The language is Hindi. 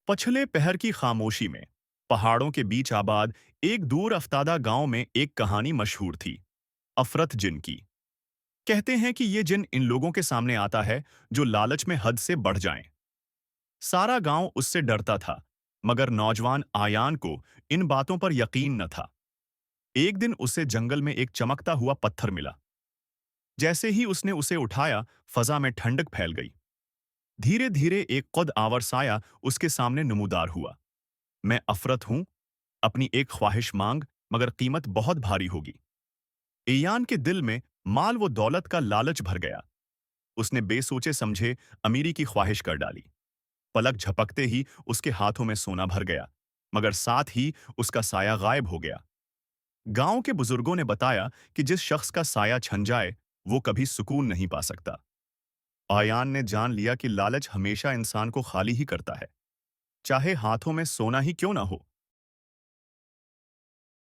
पछले पहर की खामोशी में पहाड़ों के बीच आबाद एक दूर अफ्तादा गांव में एक कहानी मशहूर थी। अफरत जिन की। कहते हैं कि ये जिन इन लोगों के सामने आता है जो लालच में हद से बढ़ जाएं। सारा गांव उससे डरता था, मगर नौजवान आयान को इन बातों पर यकीन न था। एक दिन उसे जंगल में एक चमकता हुआ पत्थर मिला। जैसे ही उसने उसे उठाया, फजा में ठंडक फैल गई। धीरे धीरे एक कद आवर साया उसके सामने नमूदार हुआ। मैं अफरत हूं, अपनी एक ख्वाहिश मांग, मगर कीमत बहुत भारी होगी। ईयान के दिल में माल व दौलत का लालच भर गया। उसने बेसोचे समझे अमीरी की ख्वाहिश कर डाली। पलक झपकते ही उसके हाथों में सोना भर गया, मगर साथ ही उसका साया गायब हो गया। गांव के बुजुर्गों ने बताया कि जिस शख्स का साया छन जाए, वो कभी सुकून नहीं पा सकता। आयान ने जान लिया कि लालच हमेशा इंसान को खाली ही करता है, चाहे हाथों में सोना ही क्यों ना हो।